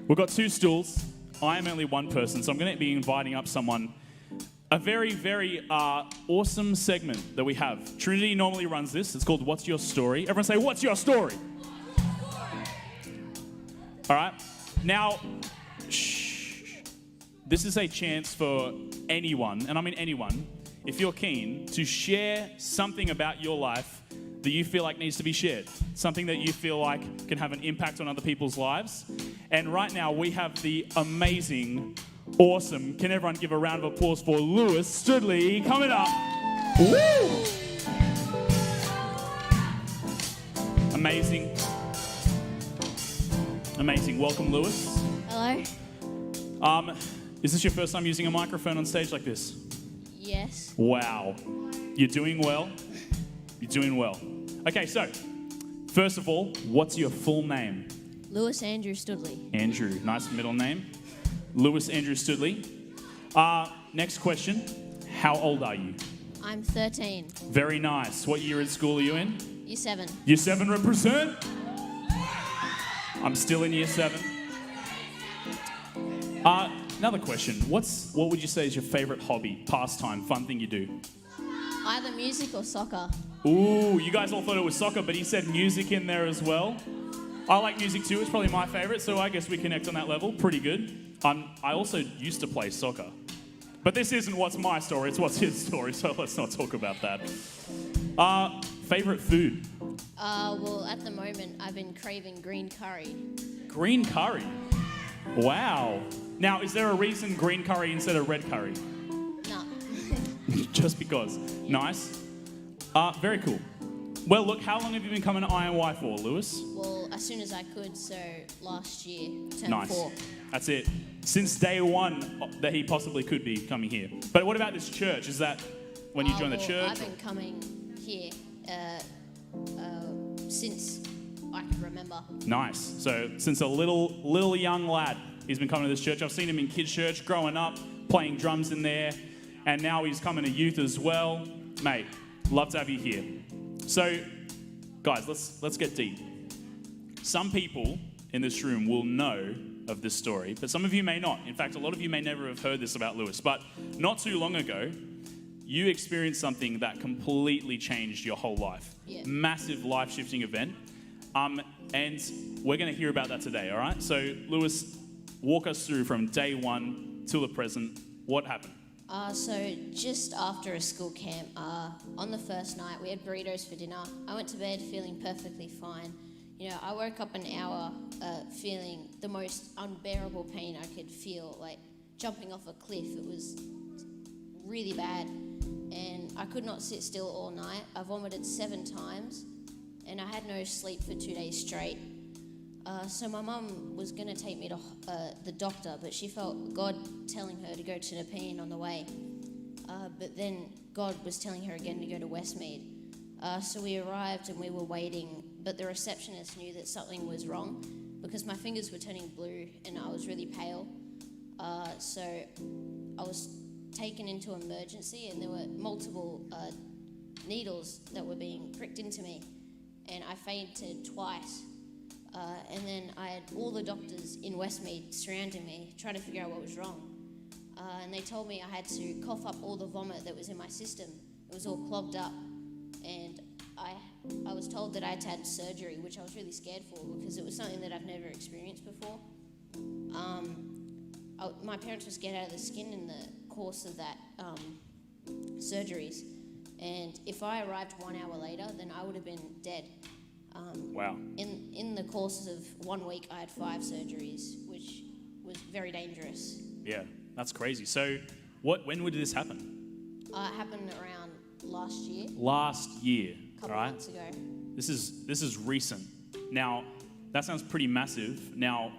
We've got 2 stools. I am only one person, so I'm going to be inviting up someone. A very, very awesome segment that we have. Trinity normally runs this. It's called What's Your Story? Everyone say, what's your story? All right. Now, shh. This is a chance for anyone, and I mean anyone, if you're keen, to share something about your life that you feel like needs to be shared. Something that you feel like can have an impact on other people's lives. And right now, we have the amazing, awesome, can everyone give a round of applause for Lewis Studley coming up. Woo! Amazing. Amazing. Welcome, Lewis. Hello. Is this your first time using a microphone on stage like this? Yes. Wow. You're doing well. You're doing well. Okay, so, first of all, what's your full name? Lewis Andrew Studley. Andrew, nice middle name. Lewis Andrew Studley. Next question, how old are you? I'm 13. Very nice. What year in school are you in? Year 7. Year 7 represent? I'm still in year 7. Another question, what would you say is your favorite hobby, pastime, fun thing you do? Either music or soccer. Ooh, you guys all thought it was soccer, but he said music in there as well. I like music too, it's probably my favorite, so I guess we connect on that level. Pretty good. I also used to play soccer. But this isn't what's my story, it's what's his story, so let's not talk about that. Favorite food? Well, at the moment, I've been craving green curry. Green curry? Wow. Now, is there a reason green curry instead of red curry? No. Just because. Nice. Very cool. Well, look, how long have you been coming to INY for, Lewis? Well, as soon as I could, so last year, term Nice. 4. That's it. Since day 1 that he possibly could be coming here. But what about this church? Is that when you joined the church? I've been coming here since I can remember. Nice. So since a little young lad, he's been coming to this church. I've seen him in kids' church growing up, playing drums in there, and now he's coming to youth as well. Mate, love to have you here. So, guys, let's get deep. Some people in this room will know of this story, but some of you may not. In fact, a lot of you may never have heard this about Lewis. But not too long ago, you experienced something that completely changed your whole life. Yeah. Massive life-shifting event. And we're going to hear about that today, all right? So, Lewis, walk us through from day 1 till the present. What happened? So just after a school camp, on the first night, we had burritos for dinner. I went to bed feeling perfectly fine. You know, I woke up an hour feeling the most unbearable pain I could feel, like jumping off a cliff. It was really bad, and I could not sit still all night. I vomited 7 times, and I had no sleep for 2 days straight. So my mum was going to take me to the doctor, but she felt God telling her to go to Nepean on the way. But then God was telling her again to go to Westmead. So we arrived and we were waiting, but the receptionist knew that something was wrong because my fingers were turning blue and I was really pale. So I was taken into emergency and there were multiple needles that were being pricked into me, and I fainted twice. And then I had all the doctors in Westmead surrounding me, trying to figure out what was wrong. And they told me I had to cough up all the vomit that was in my system. It was all clogged up. And I was told that I had to have surgery, which I was really scared for because it was something that I've never experienced before. My parents were scared out of the skin in the course of that surgeries. And if I arrived 1 hour later, then I would have been dead. Wow. In the course of 1 week, I had 5 surgeries, which was very dangerous. Yeah, that's crazy. So, when would this happen? It happened around last year. Last year. A couple months ago. This is recent. Now, that sounds pretty massive. Now,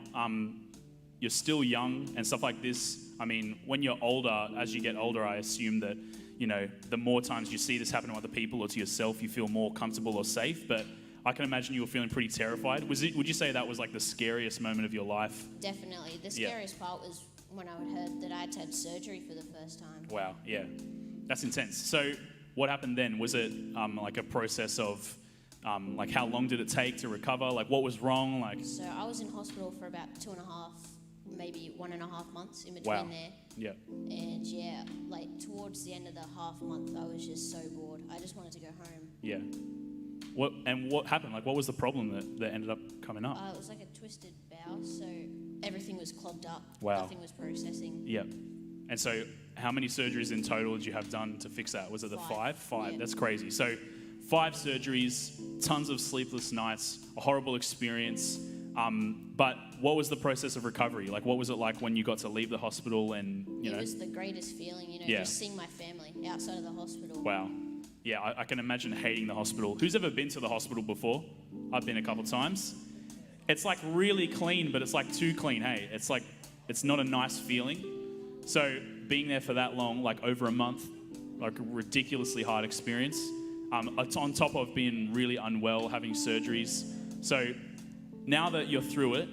you're still young and stuff like this. I mean, when you're older, as you get older, I assume that, you know, the more times you see this happen to other people or to yourself, you feel more comfortable or safe. But I can imagine you were feeling pretty terrified. Would you say that was like the scariest moment of your life? Definitely. The scariest part was when I heard that I had to have surgery for the first time. Wow, yeah. That's intense. So what happened then? Was it like a process of like how long did it take to recover? Like what was wrong? Like So I was in hospital for about 2.5 maybe 1.5 months in Wow. between there. Yeah. And yeah, like towards the end of the half month, I was just so bored. I just wanted to go home. Yeah. What happened? Like, what was the problem that ended up coming up? It was like a twisted bowel, so everything was clogged up. Wow. Nothing was processing. Yeah. And so how many surgeries in total did you have done to fix that? Was it the 5? 5. Yeah. That's crazy. So 5 surgeries, tons of sleepless nights, a horrible experience. But what was the process of recovery? Like, what was it like when you got to leave the hospital and, you know? It was the greatest feeling, Yeah. just seeing my family outside of the hospital. Wow. Yeah, I can imagine hating the hospital. Who's ever been to the hospital before? I've been a couple times. It's like really clean, but it's like too clean, hey? It's like, it's not a nice feeling. So being there for that long, like over a month, like a ridiculously hard experience. It's on top of being really unwell, having surgeries. So now that you're through it,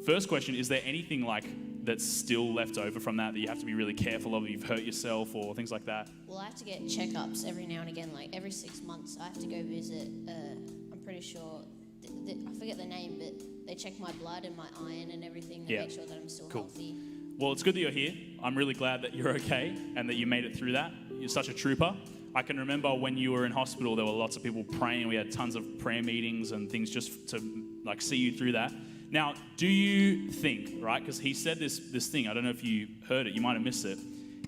first question, is there anything like that's still left over from that you have to be really careful of, if you've hurt yourself or things like that? Well, I have to get checkups every now and again, like every 6 months I have to go visit, I'm pretty sure, I forget the name, but they check my blood and my iron and everything to make sure that I'm still healthy. Well, it's good that you're here. I'm really glad that you're okay and that you made it through that. You're such a trooper. I can remember when you were in hospital, there were lots of people praying. We had tons of prayer meetings and things just to like see you through that. Now, do you think, right, because he said this thing, I don't know if you heard it, you might have missed it.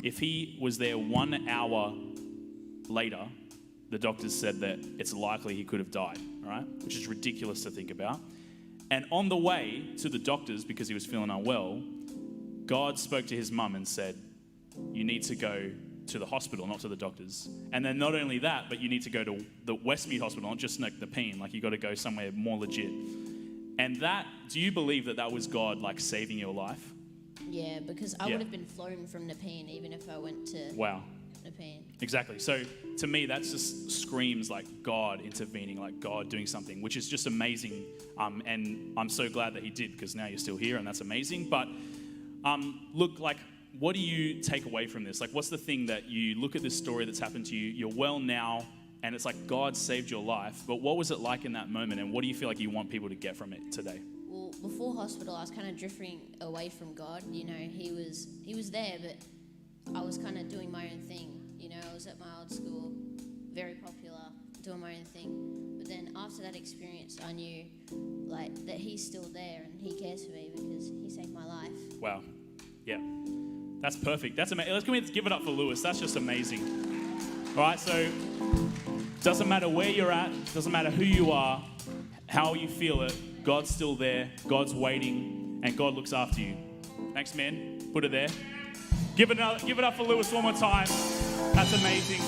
If he was there 1 hour later, the doctors said that it's likely he could have died, right? Which is ridiculous to think about. And on the way to the doctors, because he was feeling unwell, God spoke to his mum and said, you need to go to the hospital, not to the doctors. And then not only that, but you need to go to the Westmead Hospital, not just the Peen. Like, you got to go somewhere more legit. And that, do you believe that was God like saving your life? Yeah, because I would have been flown from Nepean even if I went to Nepean. Exactly. So to me, that just screams like God intervening, like God doing something, which is just amazing. And I'm so glad that he did, because now you're still here and that's amazing. But look, like, what do you take away from this? Like, what's the thing that you look at this story that's happened to you? You're well now, and it's like God saved your life. But what was it like in that moment? And what do you feel like you want people to get from it today? Well, before hospital, I was kind of drifting away from God. You know, he was there, but I was kind of doing my own thing. You know, I was at my old school, very popular, doing my own thing. But then after that experience, I knew like that he's still there and he cares for me because he saved my life. Wow. Yeah. That's perfect. That's amazing. Let's give it up for Lewis. That's just amazing. All right, so doesn't matter where you're at, doesn't matter who you are, how you feel it, God's still there, God's waiting, and God looks after you. Thanks, man. Put it there. Give it up for Lewis one more time. That's amazing.